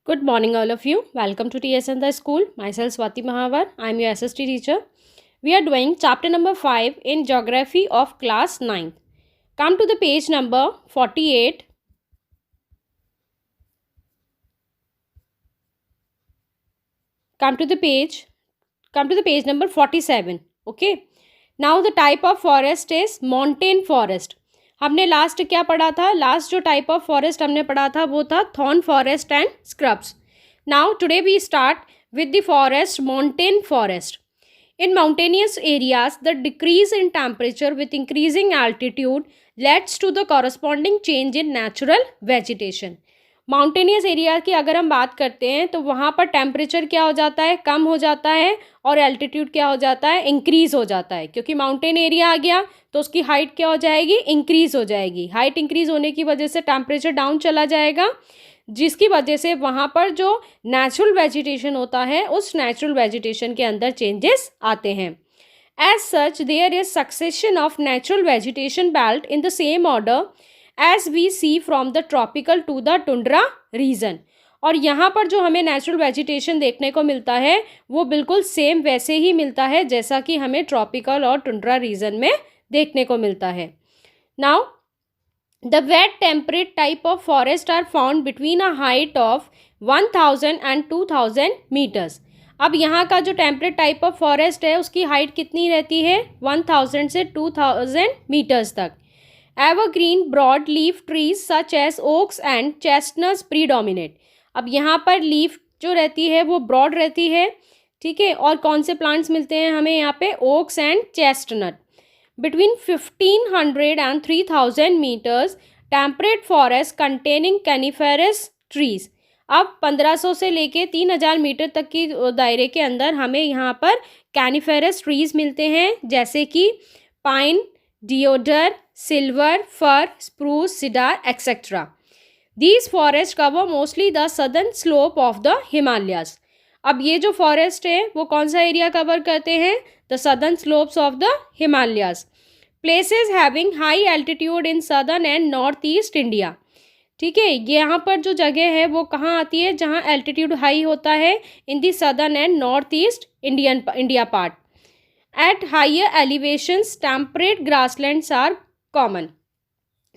Good morning, all of you. Welcome to TSN the School. Myself Swati Mahavar. I am your SST teacher. We are doing chapter number 5 in Geography of class 9th. Come to the page number 48. Come to the page number 47. Okay. Now the type of forest is montane forest. हमने last क्या पढ़ा था? Last जो type of forest हमने पढ़ा था वो था thorn forest and scrubs. Now today we start with the forest montane forest. In mountainous areas, the decrease in temperature with increasing altitude leads to the corresponding change in natural vegetation. Mountainous area की अगर हम बात करते हैं तो वहाँ पर temperature क्या हो जाता है, कम हो जाता है, और एल्टीट्यूड क्या हो जाता है, इंक्रीज़ हो जाता है. क्योंकि माउंटेन एरिया आ गया तो उसकी हाइट क्या हो जाएगी, इंक्रीज़ हो जाएगी. हाइट इंक्रीज़ होने की वजह से टेम्परेचर डाउन चला जाएगा, जिसकी वजह से वहाँ पर जो नेचुरल वेजिटेशन होता है उस नेचुरल वेजिटेशन के अंदर चेंजेस आते हैं. As such there is succession of natural vegetation belt in the same order as we see from the tropical to the tundra region. और यहाँ पर जो हमें नेचुरल वेजिटेशन देखने को मिलता है वो बिल्कुल सेम वैसे ही मिलता है जैसा कि हमें ट्रॉपिकल और टुंड्रा रीजन में देखने को मिलता है. Now the wet temperate type of forest are found between a height of 1000 and 2000 meters. अब यहाँ का जो टेम्परेट टाइप ऑफ फॉरेस्ट है उसकी हाइट कितनी रहती है, 1000 से 2000 मीटर्स तक. Evergreen broad leaf trees such as oaks and chestnuts predominate. अब यहाँ पर लीफ जो रहती है वो ब्रॉड रहती है, ठीक है. और कौन से प्लांट्स मिलते हैं हमें यहाँ पे, oaks and chestnut. Between 1500 and 3000 meters, temperate forest containing coniferous trees. अब 1500 से लेके 3000 मीटर तक की दायरे के अंदर हमें यहाँ पर कैनिफेरस ट्रीज मिलते हैं, जैसे कि pine, deodar, silver, fir, spruce, cedar etcetera. These forests cover mostly the southern slope of the Himalayas. अब ये जो फॉरेस्ट है वो कौन सा एरिया कवर करते हैं, the southern slopes of the Himalayas. Places having high altitude in southern and north east India. ठीक है, यहाँ पर जो जगह है वो कहाँ आती है, जहाँ एल्टीट्यूड हाई होता है, in the southern and north east India part. At higher elevations temperate grasslands are common.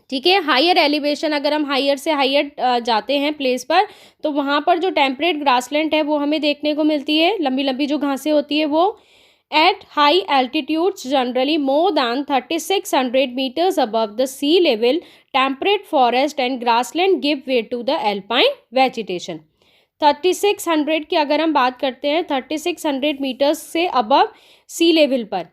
ठीक है, हायर एलिवेशन, अगर हम हायर से हायर जाते हैं प्लेस पर तो वहाँ पर जो टेम्परेट ग्रासलैंड है वो हमें देखने को मिलती है, लंबी लंबी जो घासें होती है वो. At high altitudes generally more than 3600 metres above the sea level temperate forest and grassland give way to the alpine vegetation. 3600 की अगर हम बात करते हैं, 3600 मीटर्स से अबव सी लेवल पर,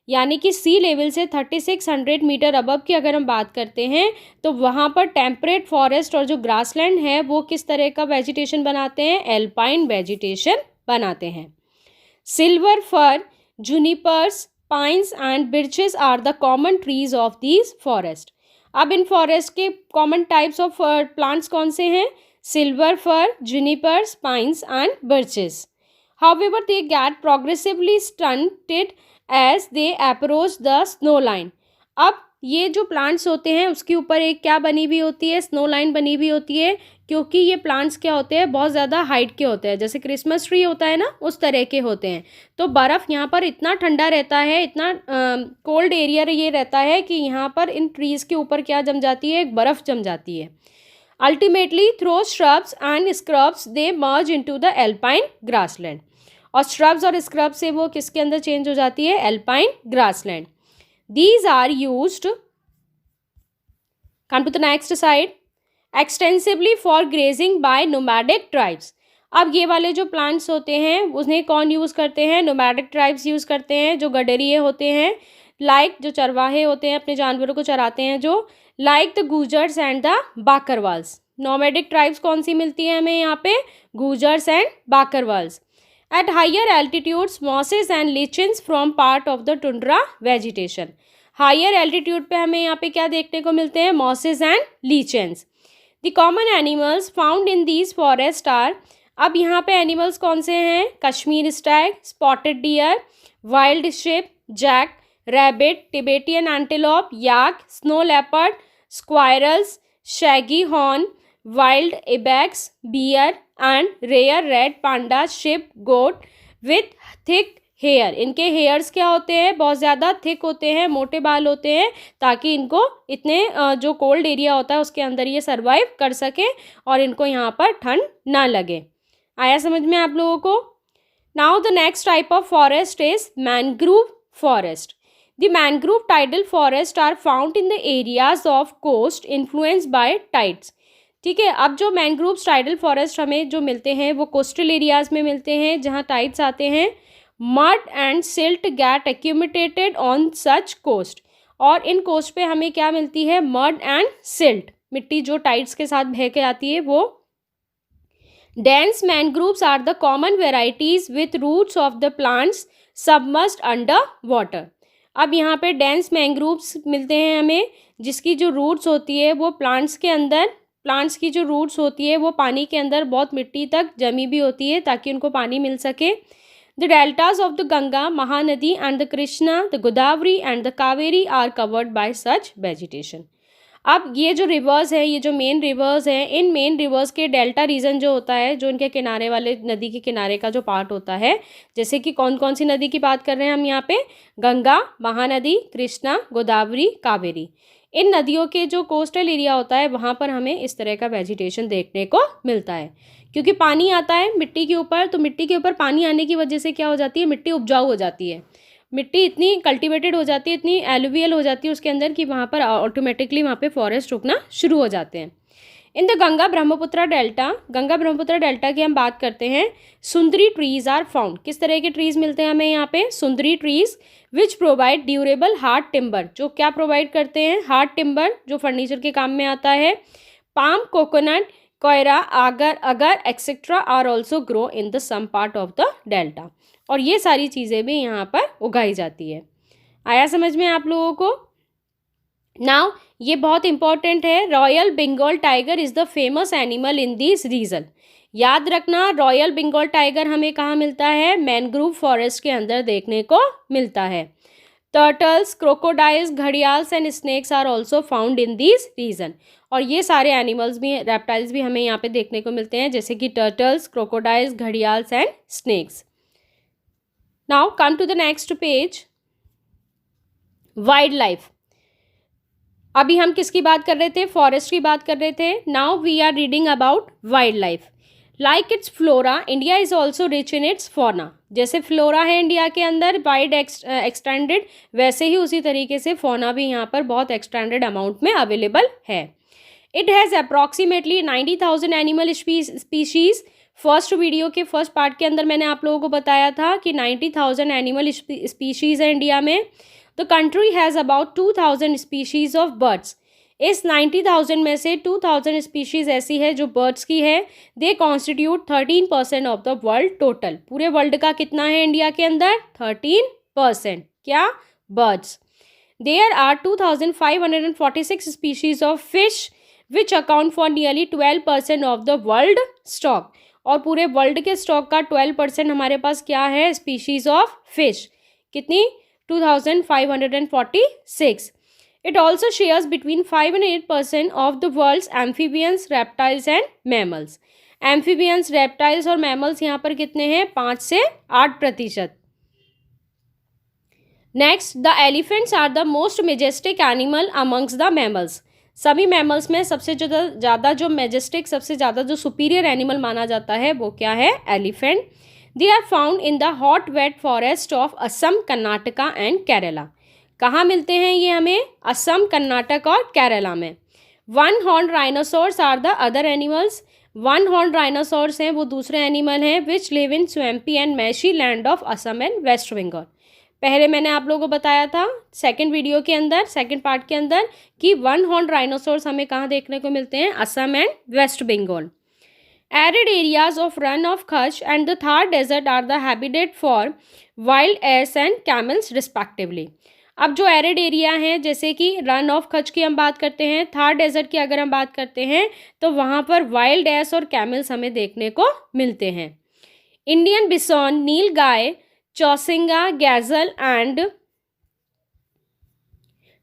यानी कि सी लेवल से 3600 मीटर अबव की अगर हम बात करते हैं तो वहाँ पर टेम्परेट फॉरेस्ट और जो ग्रासलैंड है वो किस तरह का वेजिटेशन बनाते हैं, एल्पाइन वेजिटेशन बनाते हैं. Silver, fir, junipers, pines and birches are the common trees of these forest. अब इन फॉरेस्ट के कॉमन टाइप्स ऑफ प्लांट्स कौन से हैं, silver, fir, junipers, pines and birches. However they get progressively stunted as they approach the snow line. अब ये जो plants होते हैं उसके ऊपर एक क्या बनी हुई होती है, स्नो लाइन बनी हुई होती है, क्योंकि ये प्लांट्स क्या होते हैं, बहुत ज़्यादा हाइट के होते हैं, जैसे क्रिसमस ट्री होता है ना उस तरह के होते हैं. तो बर्फ़ यहाँ पर इतना ठंडा रहता है, इतना कोल्ड एरिया ये रहता है कि यहाँ पर इन ट्रीज़ के ऊपर क्या जम जाती है, एक बर्फ़ जम जाती है. Ultimately through shrubs and scrubs they merge into the alpine grassland. और श्रब्स और स्क्रब से वो किसके अंदर चेंज हो जाती है, alpine grassland. These are used, come to the next side, extensively for grazing by nomadic tribes. अब ये वाले जो प्लांट्स होते हैं उन्हें कौन यूज़ करते हैं, नोमैडिक ट्राइब्स यूज़ करते हैं, जो गडरिये होते हैं, लाइक जो चरवाहे होते हैं अपने जानवरों को चराते हैं, जो like the Gujjars and the Bakarwals. Nomadic tribes कौन सी मिलती है हमें यहाँ पे, Gujjars and Bakarwals. At higher altitudes, mosses and lichens form part of the tundra vegetation. Higher altitude पे हमें यहाँ पे क्या देखने को मिलते हैं, mosses and lichens. The common animals found in these forests are, अब यहाँ पे animals कौन से हैं, Kashmir Stag, spotted deer, wild sheep, jack, rabbit, Tibetan antelope, yak, snow leopard, squirrels, shaggy horn, wild ibex, bear and rare red panda, sheep, goat with thick hair. इनके hairs क्या होते हैं, बहुत ज़्यादा थिक होते हैं, मोटे बाल होते हैं, ताकि इनको इतने जो कोल्ड एरिया होता है उसके अंदर ये सर्वाइव कर सके और इनको यहाँ पर ठंड ना लगे। आया समझ में आप लोगों को? Now the next type of forest is mangrove forest. The mangrove tidal forest are found in the areas of coast influenced by tides. ठीक है, अब जो मैनग्रूव्स टाइडल फॉरेस्ट हमें जो मिलते हैं वो कोस्टल एरियाज में मिलते हैं जहाँ टाइड्स आते हैं। Mud and silt get accumulated on such coast, और इन कोस्ट पे हमें क्या मिलती है, मड एंड सिल्ट, मिट्टी जो टाइड्स के साथ बह के आती है वो। Dense mangroves are the common varieties with roots of the plants submerged under water. अब यहाँ पे डेंस मैनग्रूव्स मिलते हैं हमें, जिसकी जो रूट्स होती है वो प्लांट्स के अंदर, प्लांट्स की जो रूट्स होती है वो पानी के अंदर बहुत मिट्टी तक जमी भी होती है ताकि उनको पानी मिल सके। The deltas of the Ganga, Mahanadi and the Krishna, the Godavari and the Kaveri are covered by such vegetation. अब ये जो रिवर्स है, ये जो मेन रिवर्स है, इन मेन रिवर्स के डेल्टा रीजन जो होता है, जो इनके किनारे वाले नदी के किनारे का जो पार्ट होता है, जैसे कि कौन कौन सी नदी की बात कर रहे हैं हम यहाँ पे, गंगा, महानदी, कृष्णा, गोदावरी, कावेरी। इन नदियों के जो कोस्टल एरिया होता है वहाँ पर हमें इस तरह का वेजिटेशन देखने को मिलता है, क्योंकि पानी आता है मिट्टी के ऊपर, तो मिट्टी के ऊपर पानी आने की वजह से क्या हो जाती है, मिट्टी उपजाऊ हो जाती है, मिट्टी इतनी कल्टीवेटेड हो जाती है, इतनी एलुवियल हो जाती है उसके अंदर कि वहाँ पर ऑटोमेटिकली वहाँ पे फॉरेस्ट उगना शुरू हो जाते हैं। In the Ganga Brahmaputra delta, Ganga Brahmaputra delta की हम बात करते हैं, सुंदरी ट्रीज आर फाउंड। किस तरह के ट्रीज मिलते हैं हमें यहाँ पे, सुंदरी trees which provide durable hard timber, जो क्या प्रोवाइड करते हैं, हार्ड टिम्बर, जो फर्नीचर के काम में आता है। Palm, coconut, keora, agar etcetera are also grow in the some part of the delta, और ये सारी चीज़ें भी यहाँ पर उगाई जाती है। आया समझ में आप लोगों को? नाउ ये बहुत इंपॉर्टेंट है, royal Bengal tiger is the famous animal in this region. याद रखना, रॉयल बंगाल टाइगर हमें कहाँ मिलता है, मैनग्रूव फॉरेस्ट के अंदर देखने को मिलता है। Turtles, crocodiles, gharials and snakes are also found in this region, और ये सारे एनिमल्स भी, रेप्टाइल्स भी हमें यहाँ पे देखने को मिलते हैं, जैसे कि turtles, crocodiles, gharials and snakes. Now come to the next page, wild life. अभी हम किसकी बात कर रहे थे, फॉरेस्ट की बात कर रहे थे। Now we are reading about wildlife. Like its flora, India is also rich in its fauna. जैसे फ्लोरा है इंडिया के अंदर वाइड एक्सटेंडेड, वैसे ही उसी तरीके से फौना भी यहाँ पर बहुत एक्सटेंडेड अमाउंट में अवेलेबल है। It has approximately 90,000 animal species. First video के फर्स्ट पार्ट के अंदर मैंने आप लोगों को बताया था कि 90,000 एनिमल स्पीशीज़ है इंडिया में। The country has about 2,000 species of birds. इस 90,000 में से 2,000 स्पीशीज़ ऐसी है जो बर्ड्स की है। They constitute 13% of the world total. पूरे वर्ल्ड का कितना है इंडिया के अंदर, 13%। क्या, birds. There are 2,546 species of fish which account for nearly 12% of the world stock. और पूरे वर्ल्ड के स्टॉक का 12% हमारे पास क्या है, स्पीशीज़ ऑफ फिश। कितनी, 2,546। It also shares between 5 and 8% of the world's amphibians, reptiles and mammals. Amphibians, reptiles और mammals यहाँ पर कितने हैं, 5 से 8%। Next, the elephants are the most majestic animal amongst the mammals. सभी mammals में सबसे ज़्यादा जो majestic, सबसे ज़्यादा जो superior animal माना जाता है वो क्या है, elephant. They are found in the hot wet forest of Assam, Karnataka and Kerala. कहाँ मिलते हैं ये हमें, असम, कर्नाटक और केरला में। One horn rhinoceros are the other animals. One horn rhinoceros हैं वो दूसरे एनिमल हैं which live in swampy and marshy land of Assam and West Bengal. पहले मैंने आप लोगों को बताया था सेकंड वीडियो के अंदर, सेकंड पार्ट के अंदर, कि वन हॉर्न राइनोसोर्स हमें कहाँ देखने को मिलते हैं, Assam and West Bengal. Arid areas of Rann of Kutch and the Thar desert are the habitat for wild asses and camels respectively. अब जो एरिड एरिया हैं, जैसे कि रन ऑफ कच्छ की हम बात करते हैं, थार डेजर्ट की अगर हम बात करते हैं, तो वहाँ पर वाइल्ड एस और कैमल्स हमें देखने को मिलते हैं। Indian bison, nilgai, chousingha, gazelle and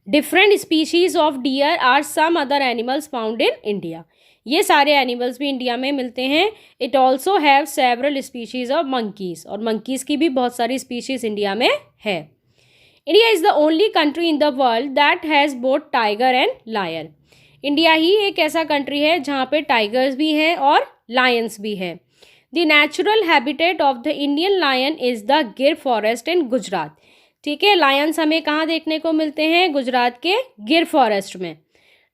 different species of deer are some other animals found in India. ये सारे एनिमल्स भी इंडिया में मिलते हैं। It also have several species of monkeys, और मंकीज़ की भी बहुत सारी स्पीशीज़ इंडिया में है। India is the only country in the world that has both tiger and lion. India ही एक ऐसा कंट्री है जहाँ पे टाइगर्स भी हैं और लायंस भी है। The natural habitat of the Indian lion is the Gir forest in Gujarat. ठीक है, लायंस हमें कहाँ देखने को मिलते हैं? गुजरात के गिर फॉरेस्ट में।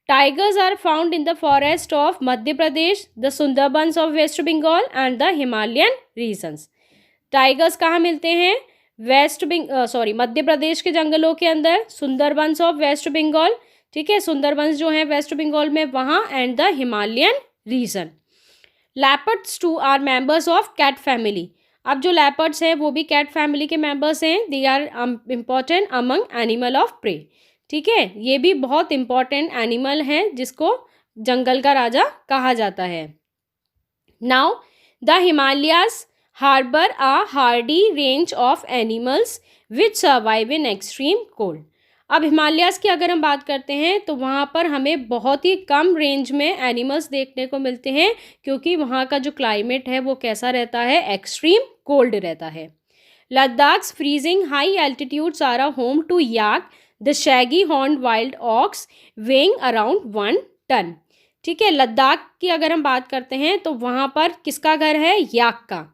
Tigers are found in the forest of Madhya Pradesh, the Sundarbans of West Bengal and the Himalayan regions. Tigers कहाँ मिलते हैं? मध्य प्रदेश के जंगलों के अंदर, सुंदरबंस ऑफ वेस्ट बंगाल, ठीक है, सुंदरबंस जो है वेस्ट बंगाल में वहाँ, and the Himalayan region. Leopards too are members of cat family. अब जो लेपर्ड्स हैं वो भी कैट फैमिली के मेंबर्स हैं। They are important among animal of prey. ठीक है, ये भी बहुत इम्पॉर्टेंट एनिमल है जिसको जंगल का राजा कहा जाता है। Now the Himalayas harbour a hardy range of animals which survive in extreme cold. अब हिमालयाज़ की अगर हम बात करते हैं तो वहाँ पर हमें बहुत ही कम रेंज में एनिमल्स देखने को मिलते हैं, क्योंकि वहाँ का जो क्लाइमेट है वो कैसा रहता है? एक्सट्रीम कोल्ड रहता है। Ladakh's freezing high altitudes are a home to yak, the shaggy horned wild ox weighing around 1 ton. ठीक है, लद्दाख की अगर हम बात करते हैं तो वहाँ पर किसका घर है? याक का।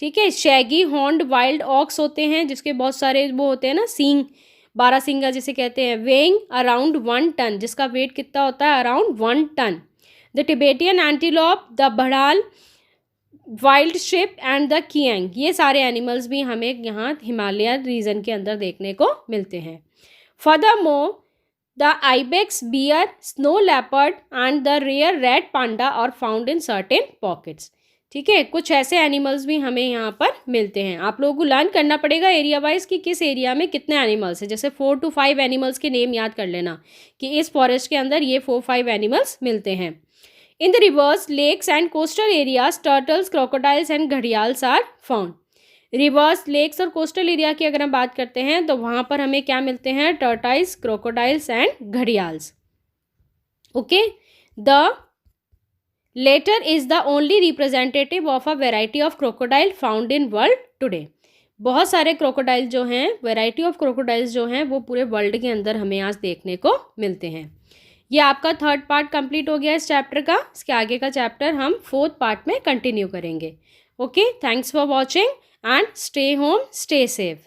ठीक है, शैगी हॉर्न्ड वाइल्ड ऑक्स होते हैं जिसके बहुत सारे वो होते हैं ना, सींग, 12 सिंगा जिसे कहते हैं। वेइंग अराउंड 1 टन, जिसका वेट कितना होता है? Around 1 ton. The Tibetan antelope, the बड़ाल, wild sheep and the kiang, ये सारे एनिमल्स भी हमें यहाँ हिमालय रीजन के अंदर देखने को मिलते हैं। Furthermore the ibex, bear, snow leopard and the rare red panda are found in certain pockets. ठीक है, कुछ ऐसे एनिमल्स भी हमें यहाँ पर मिलते हैं। आप लोगों को लर्न करना पड़ेगा एरिया वाइज कि किस एरिया में कितने एनिमल्स हैं। जैसे 4 to 5 एनिमल्स के नेम याद कर लेना कि इस फॉरेस्ट के अंदर ये 4-5 एनिमल्स मिलते हैं। In the rivers, lakes and coastal areas, turtles, crocodiles and gharials are found. Rivers, lakes और कोस्टल एरिया की अगर हम बात करते हैं तो वहाँ पर हमें क्या मिलते हैं? Turtles, crocodiles and gharials. Okay, the latter is the only representative of a variety of crocodile found in world today। बहुत सारे क्रोकोडाइल जो हैं, वैरायटी ऑफ क्रोकोडाइल्स जो हैं वो पूरे वर्ल्ड के अंदर हमें आज देखने को मिलते हैं। ये आपका 3rd पार्ट कंप्लीट हो गया इस चैप्टर का। इसके आगे का चैप्टर हम 4th पार्ट में कंटिन्यू करेंगे। Okay, thanks for watching and stay home, stay safe.